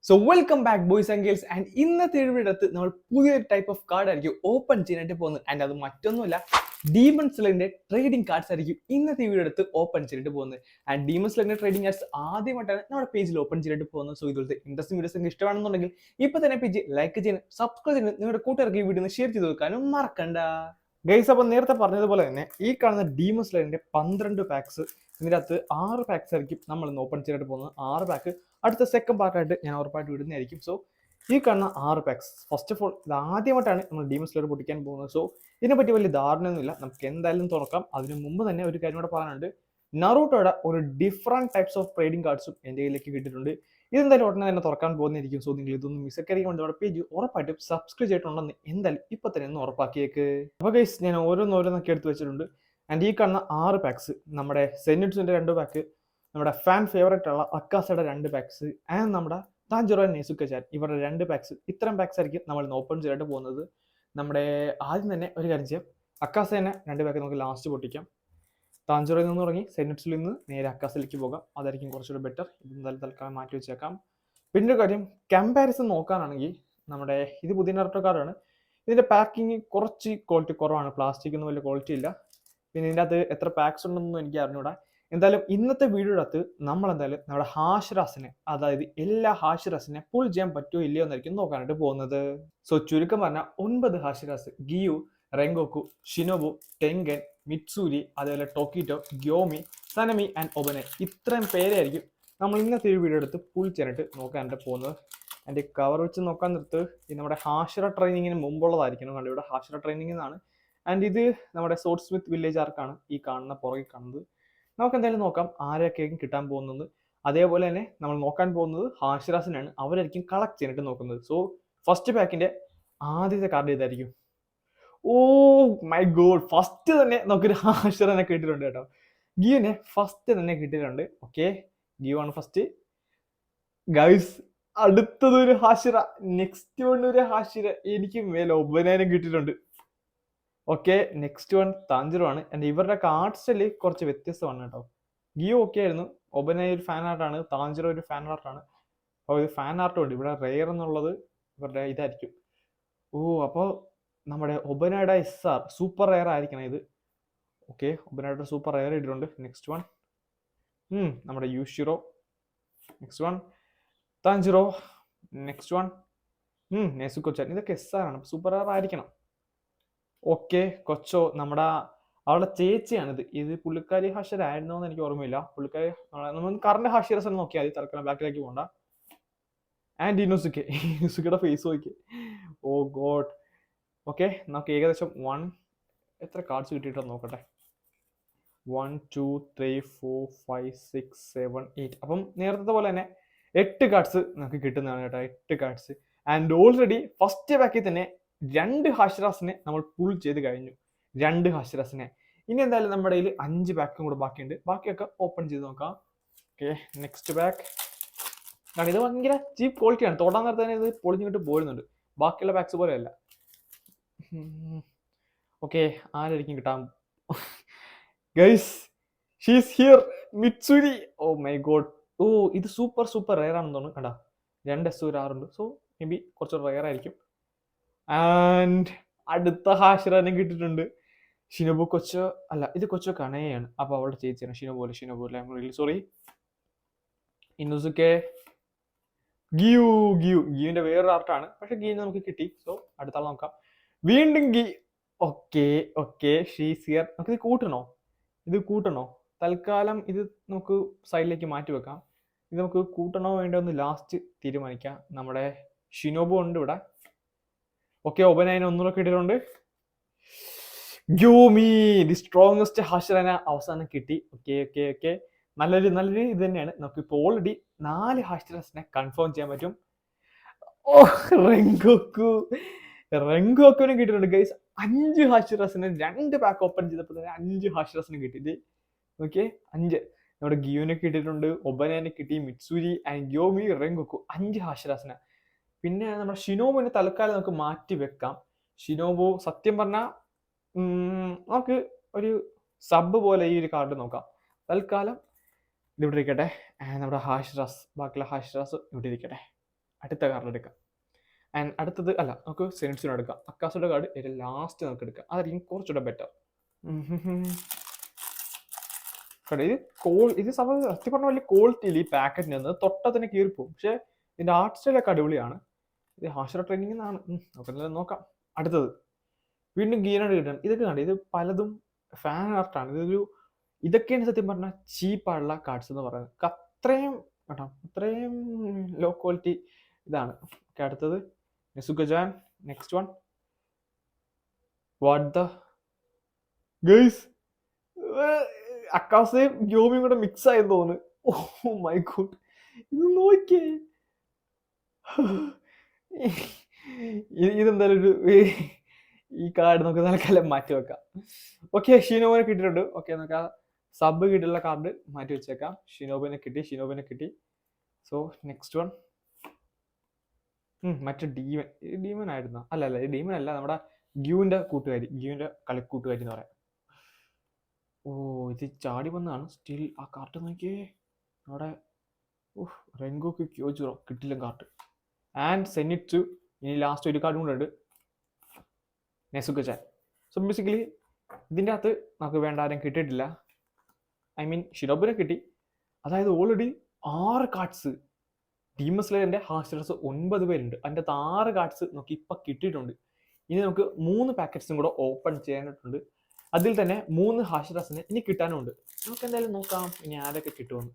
So welcome back boys and girls. And ഇന്നത്തെ വീഡിയോടത്ത് നമ്മൾ പുതിയൊരു ടൈപ്പ് ഓഫ് കാർഡ് ആയിരിക്കും ഓപ്പൺ ചെയ്യാനായിട്ട് പോകുന്നത്. ആൻഡ് അത് മറ്റൊന്നുമല്ല, ഡീമൺ സ്ലെയറിന്റെ ട്രേഡിംഗ് കാർഡ്സ് ആയിരിക്കും ഇന്നത്തെ വീഡിയോ എടുത്ത് ഓപ്പൺ ചെയ്തിട്ട് പോകുന്നത്. ആൻഡ് ഡീമൺ സ്ലെയറിന്റെ ട്രേഡിംഗ് കാർഡ്സ് ആദ്യമായിട്ടാണ് നമ്മുടെ പേജിൽ ഓപ്പൺ ചെയ്തിട്ട് പോകുന്നത്. സോ ഇതുപോലത്തെ ഇൻട്രസ്റ്റിംഗ് വീഡിയോസ് നിങ്ങൾക്ക് ഇഷ്ടമാണെന്നുണ്ടെങ്കിൽ ഇപ്പൊ തന്നെ പേജ് ലൈക്ക് ചെയ്യാനും സബ്സ്ക്രൈബ് ചെയ്യാനും നിങ്ങളുടെ കൂട്ടുകാർക്ക് ഈ വീഡിയോ ഷെയർ ചെയ്ത് വെക്കാനും മറക്കണ്ട. ഗൈസ്, അപ്പം നേരത്തെ പറഞ്ഞതുപോലെ തന്നെ ഈ കാണുന്ന ഡീമൺ സ്ലെയറിന്റെ 12 പാക്സ്, ഇതിൻ്റെ അകത്ത് 6 പാക്സ് ആയിരിക്കും നമ്മൾ ഇന്ന് ഓപ്പൺ ചെയ്തിട്ട് പോകുന്നത്. 6 പാക്ക് അടുത്ത സെക്കൻഡ് പാർട്ടായിട്ട് ഞാൻ ഉറപ്പായിട്ട് വിടുന്നതായിരിക്കും. സോ ഈ കാണുന്ന 6 പാക്സ്, ഫസ്റ്റ് ഓഫ് ഓൾ ഇത് ആദ്യമായിട്ടാണ് നമ്മൾ ഡീമൺ സ്ലെയർ പൊട്ടിക്കാൻ പോകുന്നത്. സോ ഇതിനെപ്പറ്റി വലിയ ധാരണയൊന്നുമില്ല, നമുക്ക് എന്തായാലും തുറക്കാം. അതിന് മുമ്പ് തന്നെ ഒരു കാര്യം കൂടെ പറയാനുണ്ട്. നറൂട്ടോയുടെ ഒരു ഡിഫറെന്റ് ടൈപ്സ് ഓഫ് ട്രേഡിംഗ് കാർഡ്സും എൻ്റെ കയ്യിലേക്ക് കിട്ടിയിട്ടുണ്ട്. ഇതെന്തായാലും ഉടനെ തന്നെ തുറക്കാൻ പോകുന്നതായിരിക്കും. സോ നിങ്ങൾ ഇതൊന്നും മിസ്സക്കരിക്കാൻ വേണ്ടി നമ്മുടെ പേജ് ഉറപ്പായിട്ടും സബ്സ്ക്രൈബ് ചെയ്തിട്ടുണ്ടെന്ന് എന്തായാലും ഇപ്പൊ തന്നെ ഒന്ന് ഉറപ്പാക്കിയേക്ക്. അപ്പോൾ ഗൈസ്, ഞാൻ ഓരോന്നൊക്കെ എടുത്ത് വെച്ചിട്ടുണ്ട്. ആൻഡ് ഈ കാണുന്ന 6 പാക്സ് നമ്മുടെ സെനിറ്റ്സിന്റെ 2 പാക്ക്, നമ്മുടെ ഫാൻ ഫേവറേറ്റ് ഉള്ള അക്കാസയുടെ 2 പാക്സ്, ആൻഡ് നമ്മുടെ താഞ്ചുറോ നെസുക്കച്ചാൻ ഇവരുടെ 2 പാക്സ്. ഇത്തരം പാക്സ് ആയിരിക്കും നമ്മൾ ഇന്ന് ഓപ്പൺ ചെയ്തിട്ട് പോകുന്നത്. നമ്മുടെ ആദ്യം തന്നെ ഒരു കാര്യം ചെയ്യാം, അക്കാസേനെ 2 പാക്ക് നമുക്ക് ലാസ്റ്റ് പൊട്ടിക്കാം. താഞ്ചുറയിൽ നിന്ന് തുടങ്ങി സെനിറ്റ്സിൽ നിന്ന് നേരെ അക്കാസിലേക്ക് പോകാം, അതായിരിക്കും കുറച്ചുകൂടെ ബെറ്റർ. ഇത് എന്തായാലും തൽക്കാലം മാറ്റി വെച്ചേക്കാം. പിന്നെ ഒരു കാര്യം, കമ്പാരിസൺ നോക്കാനാണെങ്കിൽ നമ്മുടെ ഇത് പുതിയ നറൂട്ടോ കാർഡാണ്. ഇതിന്റെ പാക്കിങ് കുറച്ച് ക്വാളിറ്റി കുറവാണ്, പ്ലാസ്റ്റിക് ഒന്നും വലിയ ക്വാളിറ്റി ഇല്ല. പിന്നെ ഇതിൻ്റെ അകത്ത് എത്ര പാക്സ് ഉണ്ടെന്നൊന്നും എനിക്ക് അറിഞ്ഞൂടാ. എന്തായാലും ഇന്നത്തെ വീഡിയോയുടെ അകത്ത് നമ്മൾ എന്തായാലും നമ്മുടെ ഹാഷിറാസിനെ, അതായത് എല്ലാ ഹാഷിറാസിനെ പുൾ ചെയ്യാൻ പറ്റുമോ ഇല്ലയോ എന്നായിരിക്കും നോക്കാനായിട്ട് പോകുന്നത്. സോ ചുരുക്കം പറഞ്ഞാൽ 9 ഹാഷിറാസ്, ഗിയു, റെങ്കോക്കു, ഷിനോബു, ടെങ്കൻ, മിറ്റ്സൂരി, അതേപോലെ ടോക്കിറ്റോ, ഗ്യോമി, സനമി ആൻഡ് ഒബനെ, ഇത്രയും പേരായിരിക്കും നമ്മൾ ഇന്നത്തെ ഒരു വീഡിയോ എടുത്ത് പുൾ ചെയ്യാനായിട്ട് നോക്കാനായിട്ട് പോകുന്നത്. എൻ്റെ കവർ വെച്ച് നോക്കാൻ നിർത്ത് ഇത് നമ്മുടെ ഹാഷിറ ട്രെയിനിങ്ങിന് മുമ്പുള്ളതായിരിക്കണം. കണ്ടു, ഇവിടെ ഹാഷിറ ട്രെയിനിങ് എന്നാണ്. ആൻഡ് ഇത് നമ്മുടെ സോർട്ട് സ്മിത്ത് വില്ലേജ് ആർക്കാണ് ഈ കാണുന്ന പുറകിൽ കാണുന്നത്. നമുക്ക് എന്തായാലും നോക്കാം ആരൊക്കെയായിരിക്കും കിട്ടാൻ പോകുന്നത്. അതേപോലെ തന്നെ നമ്മൾ നോക്കാൻ പോകുന്നത് ഹാഷിറാസിനാണ്, അവരായിരിക്കും കളക്ട് ചെയ്യാനായിട്ട് നോക്കുന്നത്. സോ ഫസ്റ്റ് പാക്കിന്റെ ആദ്യത്തെ കാർഡ് ഇതായിരിക്കും. ഓ മൈ ഗോഡ്, ഫസ്റ്റ് തന്നെ നമുക്കൊരു ഹാഷിറിനെ കിട്ടിയിട്ടുണ്ട് കേട്ടോ. ഗിയുവിനെ ഫസ്റ്റ് തന്നെ കിട്ടിയിട്ടുണ്ട്. ഓക്കെ, ഗിയു ആണ് ഫസ്റ്റ്. ഗൈസ്, അടുത്തതൊരു ഹാഷിറ, നെക്സ്റ്റ് വൺ ഒരു ഹാഷിറ. എനിക്ക് മേലെ ഒബനാനും കിട്ടിയിട്ടുണ്ട്. ഓക്കെ, നെക്സ്റ്റ് വൺ താഞ്ചുറോ ആണ്. ആൻഡ് ഇവരുടെ കാർഡ് സ്റ്റൈല് കുറച്ച് വ്യത്യസ്തമാണ് കേട്ടോ. ഗിയോ ഒക്കെ ആയിരുന്നു, ഒബനായ ഒരു ഫാൻ ആർട്ടാണ്, താഞ്ചുറോ ഒരു ഫാൻ ആർട്ടാണ്. അപ്പോൾ ഇത് ഫാൻ ആർട്ടും ഉണ്ട്. ഇവിടെ റെയർ എന്നുള്ളത് ഇവരുടെ ഇതായിരിക്കും. ഓ, അപ്പോൾ നമ്മുടെ ഒബനയുടെ SR സൂപ്പർ റെയർ ആയിരിക്കണം ഇത്. ഓക്കെ, ഒബനയുടെ സൂപ്പർ റെയർ ഇട്ടിട്ടുണ്ട്. നെക്സ്റ്റ് വൺ നമ്മുടെ Yushiro. Next one Tanjiro. Next one നെസുക്കോച്ചാൻ. ഇതൊക്കെ SR ആണ്, സൂപ്പർ റെയർ ആയിരിക്കണം. ഓക്കെ, കൊച്ചോ, നമ്മുടെ അവളുടെ ചേച്ചിയാണിത്. ഇത് പുള്ളിക്കാരി ഹാഷിർ ആയിരുന്നോ എന്ന് എനിക്ക് ഓർമ്മയില്ല. പുള്ളിക്കാരി നമ്മൾ കറണ്ട് ഹാഷിറസ് എന്ന് നോക്കിയാൽ മതി, തൽക്കാലം ബാക്കിലേക്ക് പോകണ്ട. ആൻഡ് ഇനുസുക്കയുടെ ഫേസ് നോക്കി. ഓ ഗോഡ്. ഓക്കെ, നമുക്ക് ഏകദേശം എത്ര കാർഡ്സ് കിട്ടിയിട്ടോ നോക്കട്ടെ. 1 2 3 4 5 6 7 8. അപ്പം നേരത്തെ പോലെ തന്നെ 8 കാർഡ്സ് നമുക്ക് കിട്ടുന്നതാണ് കേട്ടോ, 8 കാർഡ്സ്. ആൻഡ് ഓൾറെഡി ഫസ്റ്റ് പാക്കിൽ തന്നെ 2 ഹാഷിറാസിനെ നമ്മൾ പുൾ ചെയ്ത് കഴിഞ്ഞു. 2 ഹാഷിറാസിനെ. ഇനി എന്തായാലും നമ്മുടെ കയ്യിൽ 5 പാക്കും കൂടെ ബാക്കിയുണ്ട്. ബാക്കിയൊക്കെ ഓപ്പൺ ചെയ്ത് നോക്കാം. Okay, next pack. കാരണം ഇത് ഭയങ്കര ചീപ്പ് ക്വാളിറ്റിയാണ്, തൊടാൻ നേരത്തെ തന്നെ ഇത് പൊളിഞ്ഞിട്ട് പോരുന്നുണ്ട്. ബാക്കിയുള്ള പാക്സ് പോലെയല്ല. ഓക്കെ, ആരായിരിക്കും കിട്ടാൻ? Guys, she's here, Mitsuri. Oh my god. Oh, ഇത് സൂപ്പർ റെയർ ആണെന്ന് തോന്നുന്നു. കണ്ടാ, 2 S ഒരു 6 ഉണ്ട്. സോ മേ ബി കുറച്ച് റെയർ ആയിരിക്കും. ആൻഡ് അടുത്ത ഹാഷിറാനെ കിട്ടിയിട്ടുണ്ട്. ഷിനോബു കൊച്ചോ അല്ല, ഇത് കൊച്ചോ കണയാണ്. അപ്പൊ അവളുടെ ചേച്ചിയാണ് ഷിനോബു അല്ലേ, സോറി. ഇന്നുസുക്കെ, ഗിയുവിന്റെ വേറൊരു ആർട്ടാണ്, പക്ഷെ ഗിയുവിനെ നമുക്ക് കിട്ടി. സോ അടുത്ത ആൾ നോക്കാം. വീണ്ടും ഗി. Okay, she's here. നമുക്ക് ഇത് കൂട്ടണോ? തൽക്കാലം ഇത് നമുക്ക് സൈഡിലേക്ക് മാറ്റി വെക്കാം. ഇത് നമുക്ക് കൂട്ടണോ വേണ്ടോ എന്ന് ലാസ്റ്റ് തീരുമാനിക്കാം. നമ്മുടെ ഷിനോബു ഉണ്ട് ഇവിടെ. ഓക്കെ, ഒബനായിനെ ഒന്നുകൂടെ കിട്ടിയിട്ടുണ്ട്. ഗ്യോമി, ദി സ്ട്രോങ്സ്റ്റ് ഹാഷിറിനെ അവസാനം കിട്ടി. ഓക്കെ, നല്ലൊരു ഇത് തന്നെയാണ്. നമുക്ക് ഇപ്പോൾ ഓൾറെഡി 4 ഹാഷിറിനെ കൺഫേം ചെയ്യാൻ പറ്റും. ഓ, റെങ്കോക്കുവിനും കിട്ടിയിട്ടുണ്ട് ഗൈസ്. 5 ഹാഷിറാസിന് 2 പാക്ക് ഓപ്പൺ ചെയ്തപ്പോൾ തന്നെ 5 ഹാഷിറാസിന് കിട്ടി. ഓക്കെ, 5. നമ്മുടെ ഗിയുവിനെ കിട്ടിയിട്ടുണ്ട്, ഒബനാനെ കിട്ടി, മിറ്റ്സൂരി ആൻഡ് ഗ്യോമി, റെങ്കോക്കു, 5 ഹാഷിറാസിന്. പിന്നെ നമ്മുടെ ഷിനോബുവിനെ തൽക്കാലം നമുക്ക് മാറ്റി വെക്കാം. ഷിനോബു സത്യം പറഞ്ഞാൽ നമുക്ക് ഒരു സബ് പോലെ ഈ ഒരു കാർഡ് നോക്കാം. തൽക്കാലം ഇതിവിടെ ഇരിക്കട്ടെ. നമ്മുടെ ഹാഷിറാസ്, ബാക്കിയുള്ള ഹാഷിറാസ് ഇവിടെ ഇരിക്കട്ടെ. അടുത്ത കാർഡ് എടുക്കാം. ആൻഡ് അടുത്തത് അല്ല, നമുക്ക് സെനിറ്റ്സിന് എടുക്കാം. അക്കാസയുടെ കാർഡ് ഏറ്റവും ലാസ്റ്റ് നമുക്ക് എടുക്കാം, അതായിരിക്കും കുറച്ചുകൂടെ ബെറ്റർ. ഇത് സത്യം പറഞ്ഞ വലിയ ക്വാളിറ്റി ഇല്ല ഈ പാക്കറ്റിന് നിന്ന്, തൊട്ടാൽ തന്നെ കീറിപ്പോവും. പക്ഷേ ഇതിന്റെ ആർട്ട് സ്റ്റൈലൊക്കെ അടിപൊളിയാണ്. ഇത് ഹാഷറ ട്രെയിനിങ് എന്നാണ്, നമുക്ക് നോക്കാം. അടുത്തത് വീണ്ടും ഗീനായിട്ട് കിട്ടണം. ഇതൊക്കെ കണ്ടു, ഇത് പലതും ഫാൻ ആർട്ടാണ്. ഇതൊക്കെയാണ് സത്യം പറഞ്ഞാൽ ചീപ്പായിട്ടുള്ള കാർഡ്സ് എന്ന് പറയുന്നത്. അത്രയും കേട്ടോ, അത്രയും ലോ ക്വാളിറ്റി ഇതാണ്. അടുത്തത് നെസുഗജാൻ. Next one what the guys, അക്കാസയും ഗ്യോമിയും കൂടെ മിക്സ് ആയെന്ന് തോന്നുന്നു. ഓ മൈ ഗോഡ്, ഇത് നോക്കിയേ. ഇതെന്തായാലും ഈ കാർഡ് നമുക്ക് തൽക്കാലം മാറ്റി വെക്കാം. ഓക്കെ, ഷിനോബിനെ കിട്ടിയിട്ടുണ്ട്. ഓക്കെ, നമുക്ക് ആ സബ് കിട്ടിയുള്ള കാർഡ് മാറ്റി വെച്ചേക്കാം. ഷിനോബിനെ കിട്ടി. സോ നെക്സ്റ്റ് വൺ മറ്റേ ഡീമൻ ആയിരുന്ന അല്ല, ഈ ഡീമൻ അല്ല, നമ്മുടെ ഗ്യൂവിന്റെ കളിക്കൂട്ടുകാരി എന്ന് പറയാം. ഓ, ഇത് ചാടി വന്നതാണ്. സ്റ്റിൽ ആ കാർഡ് നോക്കിയേ, അവിടെ റെങ്കോക്ക് ക്യോജുറോ കിട്ടില്ല കാർഡ്. ആൻഡ് സെനിറ്റ്സു. ഇനി ലാസ്റ്റ് ഒരു കാർഡും കൂടെ ഉണ്ട്, നെസുഗജാൻ. സോ ബേസിക്കലി ഇതിൻ്റെ അകത്ത് നമുക്ക് വേണ്ട ആരും കിട്ടിയിട്ടില്ല. ഐ മീൻ ഷിനോബിനെ കിട്ടി. അതായത് ഓൾറെഡി 6 കാർഡ്സ്. ഡീമൺ സ്ലേയറിന്റെ ഹാസ്റ്റേഴ്സ് 9 പേരുണ്ട്. അതിൻ്റെ അകത്ത് 6 കാർഡ്സ് നമുക്ക് ഇപ്പം കിട്ടിയിട്ടുണ്ട്. ഇനി നമുക്ക് 3 പാക്കറ്റ്സും കൂടെ ഓപ്പൺ ചെയ്യാനായിട്ടുണ്ട്. അതിൽ തന്നെ 3 ഹാഷറാസിനെ ഇനി കിട്ടാനുണ്ട്. നമുക്ക് എന്തായാലും നോക്കാം ഇനി ആരൊക്കെ കിട്ടുമെന്ന്.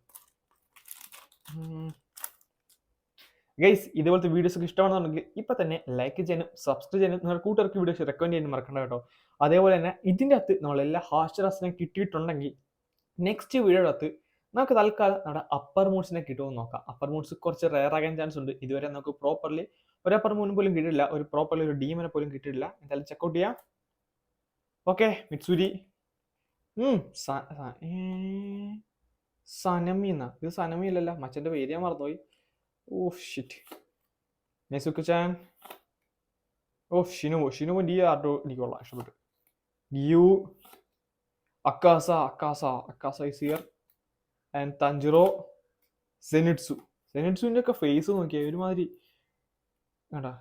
ഗൈസ്, ഇതുപോലത്തെ വീഡിയോസ് ഒക്കെ ഇഷ്ടമാണെന്നുണ്ടെങ്കിൽ ഇപ്പം തന്നെ ലൈക്ക് ചെയ്യാനും സബ്സ്ക്രൈബ് ചെയ്യാനും നിങ്ങളുടെ കൂട്ടുകാർക്ക് വീഡിയോസ് റെക്കമെൻഡ് ചെയ്യാനും മറക്കണ്ട കേട്ടോ. അതേപോലെ തന്നെ ഇതിൻ്റെ അകത്ത് നമ്മളെല്ലാ ഹാഷറാസിനെ കിട്ടിയിട്ടുണ്ടെങ്കിൽ നെക്സ്റ്റ് വീഡിയോയുടെ അകത്ത് നമുക്ക് തൽക്കാലം നമ്മുടെ അപ്പർ മൂൺസിനെ കിട്ടുമെന്ന് നോക്കാം. അപ്പർ മൂൺസ് കുറച്ച് റെയർ ആകാൻ ചാൻസ് ഉണ്ട്. ഇതുവരെ നമുക്ക് പ്രോപ്പർലി ഒരു അപ്പർ മൂൺ പോലും കിട്ടിയില്ല, ഒരു ഡീമനെ പോലും കിട്ടിയിട്ടില്ല. എന്തായാലും ചെക്കൗട്ട് ചെയ്യാം. ഓക്കെ, മിറ്റ്സുരി. സനമി എന്നാ, ഇത് സനമി അല്ലല്ലോ, മച്ചന്റെ പേര് ഞാൻ മറന്നുപോയി. Oh shit. നെസുക്ക്-ചാൻ. ഓ ഷിനുമോ ഡി ആർട്ടോ എനിക്ക് കൊള്ളാം, ഇഷ്ടപ്പെട്ടു. You Akaza is here. And Tanjiro. സെനിറ്റ്സുവിന്റെ ഒക്കെ ഫേസ് നോക്കിയാൽ ഒരുമാതിരി കേട്ടാ.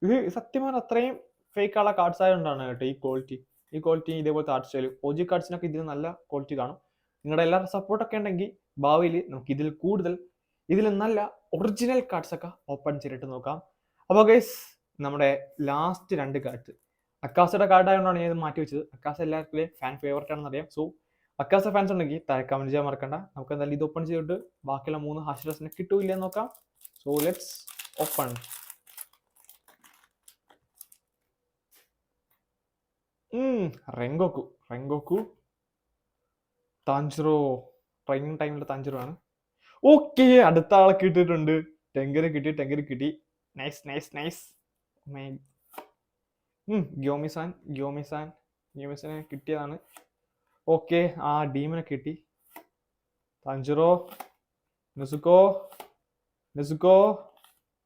ഇത് സത്യം പറഞ്ഞാൽ അത്രയും ഫേക്ക് ഉള്ള കാർഡ്സ് ആയതുകൊണ്ടാണ് കേട്ടോ ഈ ക്വാളിറ്റി ഇതേപോലത്തെ ആർട്ട് സ്റ്റൈൽ. OG കാർഡ്സിനൊക്കെ ഇതിന് നല്ല ക്വാളിറ്റി കാണും. നിങ്ങളുടെ എല്ലാവരുടെ സപ്പോർട്ടൊക്കെ ഉണ്ടെങ്കിൽ ഭാവിയിൽ നമുക്ക് ഇതിൽ നല്ല ഒറിജിനൽ കാർഡ്സ് ഒക്കെ ഓപ്പൺ ചെയ്തിട്ട് നോക്കാം. അപ്പോൾ ഗൈസ്, നമ്മുടെ ലാസ്റ്റ് 2 കാർഡ്സ് അക്കാസയുടെ കാർഡ് ആയതുകൊണ്ടാണ് ഞാൻ ഇത് മാറ്റി വെച്ചത്. അക്കാസ എല്ലാവർക്കും ഫാൻ ഫേവറേറ്റ് ആണെന്ന് അറിയാം. സോ അക്കാസ ഫാൻസ് ഉണ്ടെങ്കിൽ താഴെ കമന്റ് ചെയ്യാൻ മറക്കണ്ട. നമുക്ക് എന്തായാലും ഇത് ഓപ്പൺ ചെയ്തിട്ട് ബാക്കിയുള്ള 3 ഹാഷറസിനെ കിട്ടൂല്ല എന്ന് നോക്കാം. So let's open. Rengoku. Tanjiro. Training ടൈമിലെ താഞ്ചിറോ ആണ്. ഓക്കെ, അടുത്ത ആളെ കിട്ടിയിട്ടുണ്ട്. ടെങ്കര് കിട്ടി. നൈസ്. ഗ്യോമിസാനെ കിട്ടിയതാണ്. ഓക്കെ, ആ ഡീമിനെ കിട്ടി. താഞ്ചിറോ. നെസുക്കോ.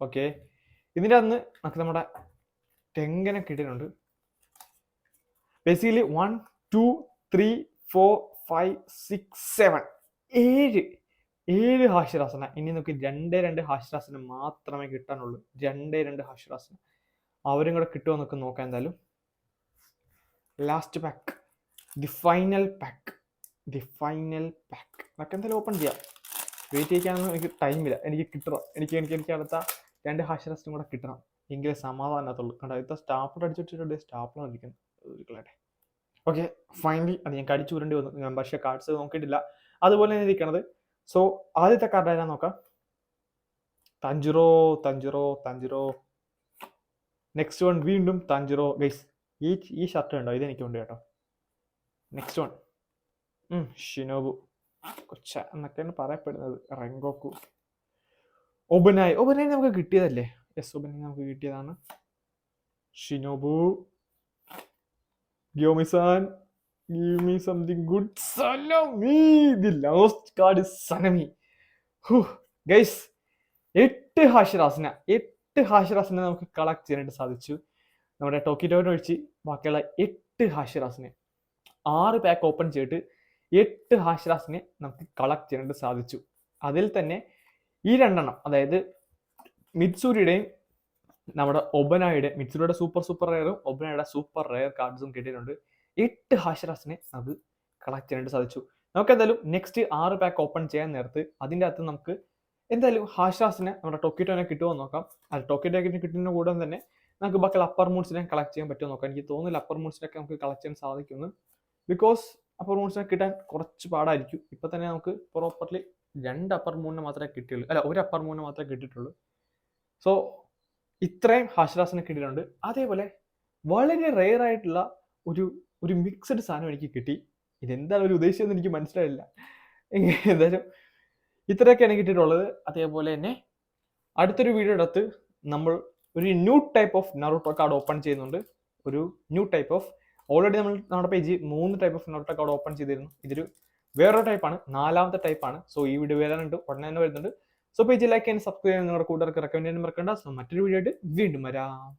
ഓക്കെ, ഇതിൻ്റെ അന്ന് നമുക്ക് നമ്മുടെ ടെങ്കനെ കിട്ടിയിട്ടുണ്ട്. ബേസിക്കലി 1 2 3 4 5 6 7 7 ഹാഷിറാസന. ഇനി നമുക്ക് 2 ഹാഷിറാസന മാത്രമേ കിട്ടാനുള്ളൂ. 2 ഹാഷിറാസന അവരും കൂടെ കിട്ടുമോ എന്നൊക്കെ നോക്കാം. എന്തായാലും last pack, the final pack നമുക്ക് എന്തായാലും ഓപ്പൺ ചെയ്യാം. വെയിറ്റ് ചെയ്യിക്കാനൊന്നും എനിക്ക് ടൈമില്ല. എനിക്ക് കിട്ടണം. എനിക്ക് അടുത്ത 2 ഹാഷിറാസിനും കൂടെ കിട്ടണം, എങ്കിലേ സമാധാനത്തുള്ളൂ. കണ്ടോ, ഇത്ര സ്റ്റാപ്ലർ അടിച്ചിട്ടുണ്ട്. സ്റ്റാപ്ലർ അടിക്കുന്നത് കളയട്ടെ. ഓക്കെ, ഫൈനലി അത് ഞാൻ കടിച്ചു ഉരുണ്ടി വന്നു. ഞാൻ പക്ഷേ കാർഡ്സ് നോക്കിയിട്ടില്ല, അതുപോലെ തന്നെ ഇരിക്കണത്. സോ ആദ്യത്തെ കാർഡ് ആരാ നോക്കാം. തഞ്ചിറോ. നെക്സ്റ്റ് വൺ വീണ്ടും തഞ്ചിറോ. ഗൈസ്, ഈ ഷർട്ട് ഉണ്ടോ? ഇത് എനിക്കുണ്ട് കേട്ടോ. നെക്സ്റ്റ് വൺ ഷിനോബു കൊച്ച എന്നൊക്കെയാണ് പറയപ്പെടുന്നത്. റെങ്കോക്കു. ഒബനായി നമുക്ക് കിട്ടിയതല്ലേ? യെസ്, ഒബനായി നമുക്ക് കിട്ടിയതാണ്. Shinobu. Gyomi-san, give me something good. Sanami! The last card is Sanami. Guys, 8 ഹാഷിറാസിനെ നമുക്ക് കളക്ട് ചെയ്യാനായിട്ട് സാധിച്ചു. നമ്മുടെ ടോക്കിറ്റോനെ ഒഴിച്ച് ബാക്കിയുള്ള 8 ഹാഷിറാസിനെ 6 പാക്ക് ഓപ്പൺ ചെയ്തിട്ട് 8 ഹാഷിറാസിനെ നമുക്ക് കളക്ട് ചെയ്യാനായിട്ട് സാധിച്ചു. അതിൽ തന്നെ ഈ രണ്ടെണ്ണം, അതായത് മിത്സൂരിയുടെയും നമ്മുടെ മിത്സൂരിയുടെ സൂപ്പർ റെയറും ഒബനായുടെ സൂപ്പർ റെയർ കാർഡ്സും കിട്ടിയിട്ടുണ്ട്. 8 ഹാഷറാസിനെ നമുക്ക് കളക്ട് ചെയ്യാനായിട്ട് സാധിച്ചു. നമുക്ക് എന്തായാലും നെക്സ്റ്റ് 6 പാക്ക് ഓപ്പൺ ചെയ്യാൻ നേരത്ത് അതിൻ്റെ അകത്ത് നമുക്ക് എന്തായാലും ഹാഷറാസിനെ നമ്മുടെ ടോക്കിറ്റോനെ കിട്ടുമോ നോക്കാം. അത് ടോക്കിറ്റോക്കിന് കിട്ടുന്ന കൂടെ തന്നെ നമുക്ക് ബാക്കി അപ്പർ മൂൺസിനെ കളക്ട് ചെയ്യാൻ പറ്റുമോ നോക്കാം. എനിക്ക് തോന്നുന്നില്ല അപ്പർ മൂൺസിനൊക്കെ നമുക്ക് കളക്ട് ചെയ്യാൻ സാധിക്കുന്നു. ബിക്കോസ് അപ്പർ മൂൺസിനെ കിട്ടാൻ കുറച്ച് പാടായിരിക്കും. ഇപ്പം തന്നെ നമുക്ക് പ്രോപ്പർലി 2 അപ്പർ മൂണിനെ മാത്രമേ കിട്ടിയുള്ളൂ, അല്ല 1 അപ്പർ മൂണിനെ മാത്രമേ കിട്ടിയിട്ടുള്ളൂ. സോ ഇത്രയും ഹാഷറാസിനെ കിട്ടിയിട്ടുണ്ട്. അതേപോലെ വളരെ റെയർ ആയിട്ടുള്ള ഒരു മിക്സഡ് സാധനം എനിക്ക് കിട്ടി. ഇതെന്താണ് ഒരു ഉദ്ദേശിച്ചതെന്ന് എനിക്ക് മനസ്സിലായില്ല. എന്തായാലും ഇത്രയൊക്കെയാണ് കിട്ടിയിട്ടുള്ളത്. അതേപോലെ തന്നെ അടുത്തൊരു വീഡിയോ എടുത്ത് നമ്മൾ ഒരു new type of Naruto card open ചെയ്യുന്നുണ്ട്. ഒരു ന്യൂ ടൈപ്പ് ഓഫ്, ഓൾറെഡി നമ്മുടെ page 3 type of Naruto card open ചെയ്തിരുന്നു. ഇതൊരു വേറൊരു ടൈപ്പാണ്, 4ാമത്തെ ടൈപ്പാണ്. സോ ഈ വീഡിയോ വരാനുണ്ട്, ഉടനെ തന്നെ വരുന്നുണ്ട്. സോ പേജ് ലൈക്ക് ചെയ്യാൻ, സബ്സ്ക്രൈബ് ചെയ്യാൻ, നിങ്ങളുടെ കൂട്ടുകാർക്ക് റെക്കമെൻഡ് ചെയ്യാൻ മറക്കണ്ട. സോ മറ്റൊരു വീഡിയോ ആയിട്ട് വീണ്ടും വരാം.